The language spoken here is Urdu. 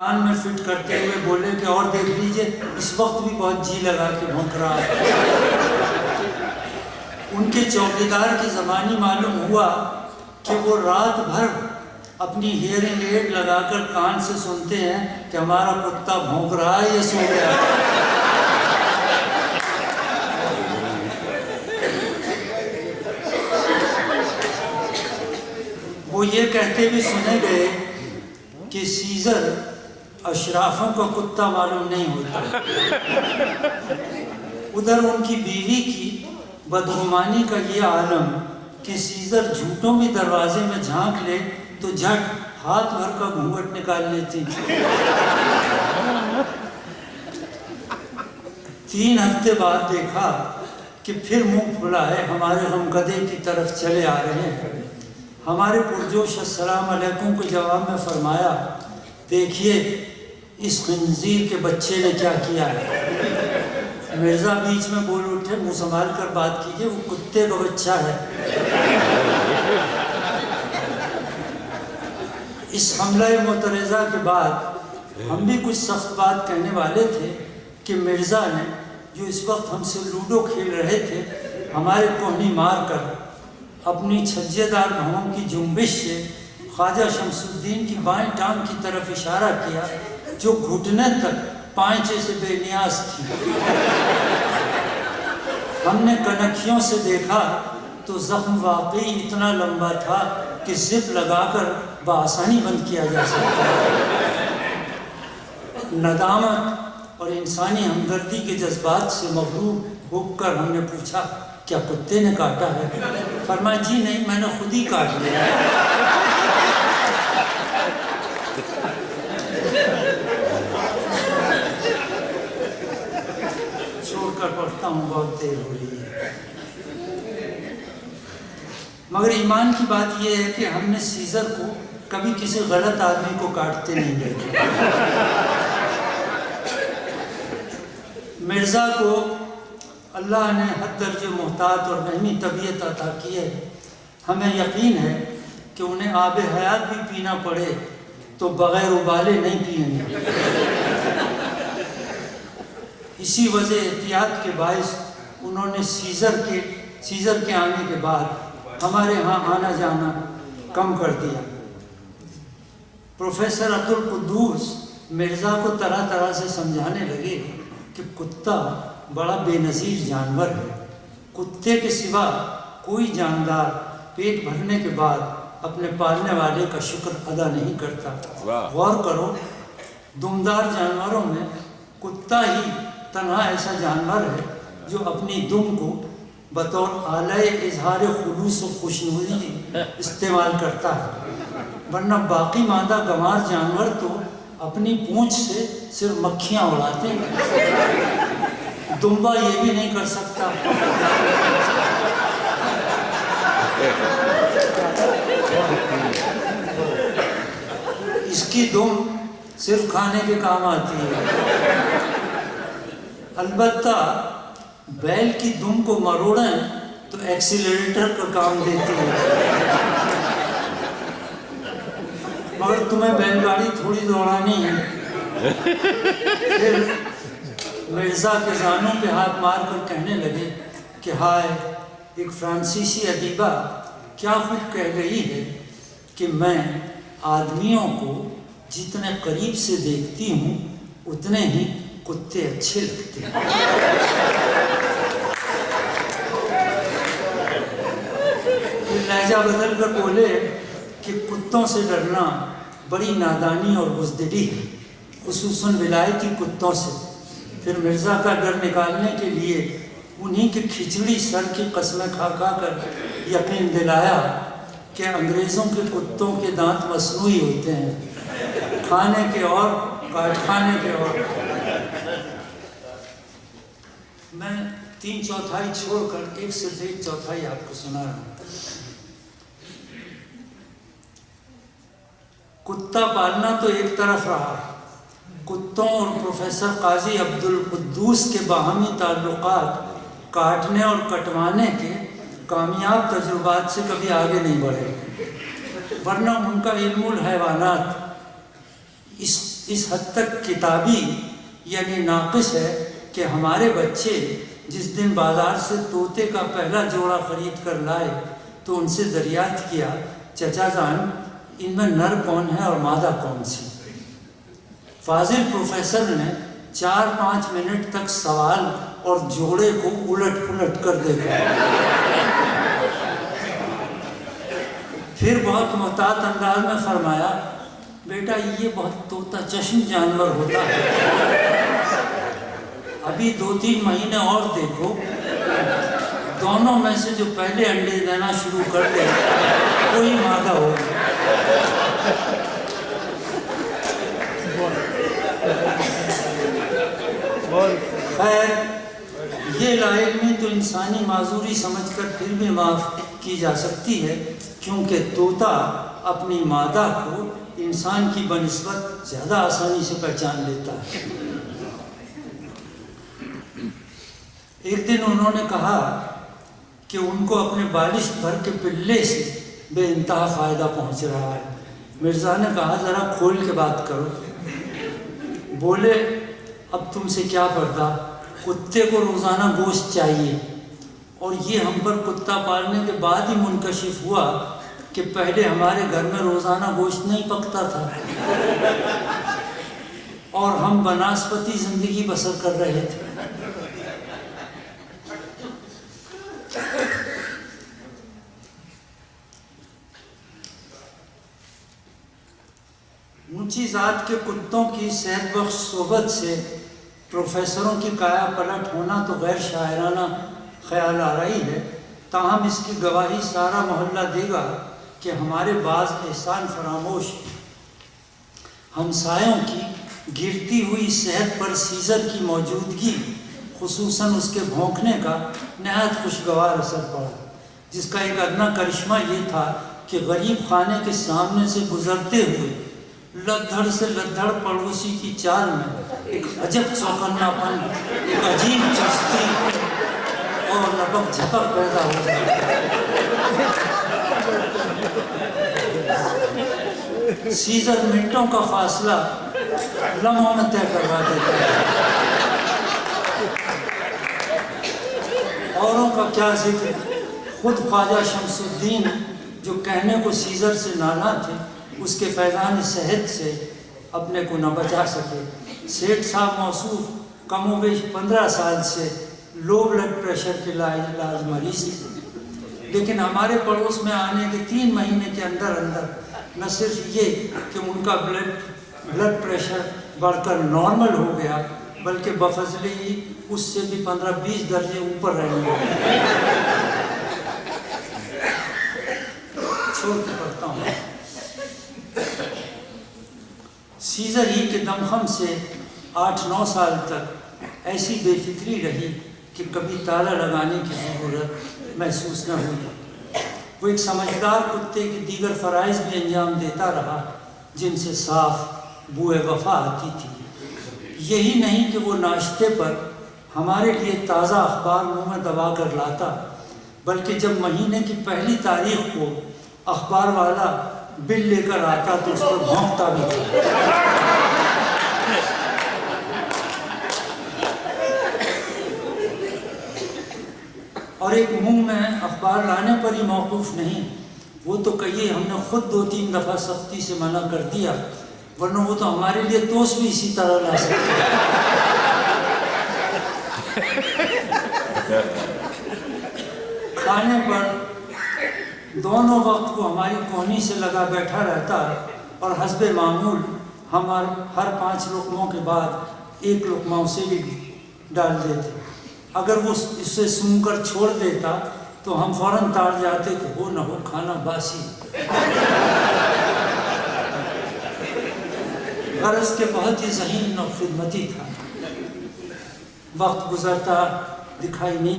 کان میں فٹ کرتے ہوئے بولے کہ اور دیکھ لیجئے اس وقت بھی بہت جی لگا کے بھونک رہا ہے۔ ان کے چوکیدار کی زبانی معلوم ہوا کہ وہ رات بھر اپنی ہیئرنگ ایڈ لگا کر کان سے سنتے ہیں کہ ہمارا کتا بھونک رہا ہے یا سو گیا ہے۔ وہ یہ کہتے بھی سنے گئے کہ سیزر اشرافوں کا کتا معلوم نہیں ہوتا۔ ادھر ان کی بیوی کی بدگمانی کا یہ عالم کہ سیزر جھوٹوں بھی دروازے میں جھانک لے تو جھٹ ہاتھ بھر کا گھونگھٹ نکال لیتی۔ 3 ہفتے بعد دیکھا کہ پھر منہ کھلا ہے، ہمارے غمکدے کی طرف چلے آ رہے ہیں۔ ہمارے پرجوش السلام علیکم کے جواب میں فرمایا، دیکھیے اس خنزیر کے بچے نے کیا کیا ہے۔ مرزا بیچ میں بول اٹھے، منہ سنبھال کر بات کیجئے، وہ کتے کا بچہ ہے۔ اس حملہ معترضہ کے بعد ہم بھی کچھ سخت بات کہنے والے تھے کہ مرزا نے، جو اس وقت ہم سے لوڈو کھیل رہے تھے، ہمارے کوہنی مار کر اپنی چھجے دار بھوم کی جنبش سے خواجہ شمس الدین کی بائیں ٹانگ کی طرف اشارہ کیا جو گھٹنے تک پائنچے سے بے نیاز تھی۔ ہم نے کنکھیوں سے دیکھا تو زخم واقعی اتنا لمبا تھا کہ زپ لگا کر بآسانی بند کیا جا سکتا۔ ندامت اور انسانی ہمدردی کے جذبات سے مغلوب ہو کر ہم نے پوچھا، کیا کتے نے کاٹا ہے؟ فرمایا، جی نہیں، میں نے خود ہی کاٹ لیا۔ چھوڑ کر پڑھتا ہوں، بہت دیر ہو رہی ہے۔ مگر ایمان کی بات یہ ہے کہ ہم نے سیزر کو کبھی کسی غلط آدمی کو کاٹتے نہیں دیکھا۔ مرزا کو اللہ نے حد درجے محتاط اور رحمی طبیعت عطا کی ہے۔ ہمیں یقین ہے کہ انہیں آب حیات بھی پینا پڑے تو بغیر ابالے نہیں پیئیں گے۔ اسی وجہ احتیاط کے باعث انہوں نے سیزر کے آنے کے بعد ہمارے ہاں آنا جانا کم کر دیا۔ پروفیسر عبدالقدوس مرزا کو طرح طرح سے سمجھانے لگے کہ کتا بڑا بے نظیر جانور ہے۔ کتے کے سوا کوئی جاندار پیٹ بھرنے کے بعد اپنے پالنے والے کا شکر ادا نہیں کرتا۔ غور کرو، دمدار جانوروں میں کتا ہی تنہا ایسا جانور ہے جو اپنی دم کو بطور آلہ اظہار خلوص و خوشنودی استعمال کرتا ہے، ورنہ باقی مادہ گنوار جانور تو اپنی پونچھ سے صرف مکھیاں اڑاتے ہیں۔ دمبا یہ بھی نہیں کر سکتا۔ اس کی دم صرف کھانے کے کام آتی ہے۔ البتہ بیل کی دم کو مروڑیں تو ایکسیلریٹر کا کام دیتی ہے۔ مگر تمہیں بیل گاڑی تھوڑی دوڑانی ہے۔ پھر مرزا کے زانوں پہ ہاتھ مار کر کہنے لگے کہ ہائے، ایک فرانسیسی ادیبہ کیا خوب کہہ گئی ہے کہ میں آدمیوں کو جتنے قریب سے دیکھتی ہوں اتنے ہی کتے اچھے لگتے ہیں۔ پھر لہجہ بدل کر بولے کہ کتوں سے ڈرنا بڑی نادانی اور بزدلی ہے، خصوصاً ولایتی کتوں سے۔ پھر مرزا کا ڈر نکالنے کے لیے انہی کی کھچڑی سر کی قسمیں کھا کر یقین دلایا کہ انگریزوں کے کتوں کے دانت مصنوعی ہوتے ہیں، کھانے کے اور کاٹ کھانے کے اور۔ میں 3/4 چھوڑ کر 1 سے 1/4 آپ کو سنا رہا ہوں۔ کتا پالنا تو ایک طرف رہا، کتوں اور پروفیسر قاضی عبدالقدوس کے باہمی تعلقات کاٹنے اور کٹوانے کے کامیاب تجربات سے کبھی آگے نہیں بڑھے، ورنہ ان کا علم الحیوانات اس حد تک کتابی یعنی ناقص ہے کہ ہمارے بچے جس دن بازار سے طوطے کا پہلا جوڑا خرید کر لائے تو ان سے دریافت کیا، چچا جان ان میں نر کون ہے اور مادہ کون سی؟ فاضل پروفیسر نے 4-5 منٹ تک سوال اور جوڑے کو الٹ پلٹ کر دیکھا، پھر بہت محتاط انداز میں فرمایا، بیٹا یہ بہت طوطا چشم جانور ہوتا ہے، ابھی 2-3 مہینے اور دیکھو، دونوں میں سے جو پہلے انڈے دینا شروع کر دے وہی مادہ ہوگا۔ خیر، یہ لا علمی تو انسانی معذوری سمجھ کر پھر بھی معاف کی جا سکتی ہے، کیونکہ طوطا اپنی مادہ کو انسان کی بنسبت زیادہ آسانی سے پہچان لیتا ہے۔ ایک دن انہوں نے کہا کہ ان کو اپنے بالش بھر کے پلے سے بے انتہا فائدہ پہنچ رہا ہے۔ مرزا نے کہا ذرا کھول کے بات کرو۔ بولے اب تم سے کیا پردہ، کتے کو روزانہ گوشت چاہیے، اور یہ ہم پر کتا پالنے کے بعد ہی منکشف ہوا کہ پہلے ہمارے گھر میں روزانہ گوشت نہیں پکتا تھا اور ہم بناسپتی زندگی بسر کر رہے تھے۔ اونچی ذات کے کتوں کی صحت بخش صحبت سے پروفیسروں کی کایا پلٹ ہونا تو غیر شاعرانہ خیال آرائی ہے، تاہم اس کی گواہی سارا محلہ دے گا کہ ہمارے بعض احسان فراموش ہمسایوں کی گرتی ہوئی صحت پر سیزر کی موجودگی، خصوصاً اس کے بھونکنے کا نہایت خوشگوار اثر پڑا، جس کا ایک ادنا کرشمہ یہ تھا کہ غریب خانے کے سامنے سے گزرتے ہوئے لدھڑ سے لدھڑ پڑوسی کی چال میں ایک عجب چوکنا پن، ایک عجیب چستی اور لپک جھپک پیدا ہو جاتا۔ سیزر منٹوں کا فاصلہ لمحوں میں طے کروا دیتا ہے۔ اوروں کا کیا ذکر، خود خواجہ شمس الدین جو کہنے کو سیزر سے نانا تھے، اس کے فیضان صحت سے اپنے کو نہ بچا سکے۔ سیٹھ صاحب موصوف کم و بیش 15 سال سے لو بلڈ پریشر کے لاعلاج مریض تھے، لیکن ہمارے پڑوس میں آنے کے 3 مہینے کے اندر نہ صرف یہ کہ ان کا بلڈ پریشر بڑھ کر نارمل ہو گیا، بلکہ بفضل ہی اس سے بھی 15-20 درجے اوپر رہنے لگے۔ چھوڑ کے پڑھتا ہوں۔ سیزر ہی کے دمخم سے 8-9 سال تک ایسی بے فکری رہی کہ کبھی تالا لگانے کی ضرورت محسوس نہ ہوئی۔ وہ ایک سمجھدار کتے کی دیگر فرائض بھی انجام دیتا رہا، جن سے صاف بوئے وفا آتی تھی۔ یہی نہیں کہ وہ ناشتے پر ہمارے لیے تازہ اخبار منہ میں دبا کر لاتا، بلکہ جب مہینے کی پہلی تاریخ کو اخبار والا بل لے کر آتا تو اس پر بھونکتا بھی تھا۔ اور ایک منہ میں اخبار لانے پر ہی موقوف نہیں، وہ تو کہیے ہم نے خود 2-3 دفعہ سختی سے منع کر دیا، ورنہ وہ تو ہمارے لیے توست بھی اسی طرح لا سکتے۔ کھانے پر دونوں وقت وہ ہماری کوہنی سے لگا بیٹھا رہتا اور حسب معمول ہم ہر 5 لقموں کے بعد 1 لقمہ اسے بھی ڈال دیتے۔ اگر وہ اسے سون کر چھوڑ دیتا تو ہم فوراً تاڑ جاتے کہ ہو نہ ہو کھانا باسی۔ غرض کے بہت ہی ذہین اور خدمتی تھا۔ وقت گزرتا دکھائی نہیں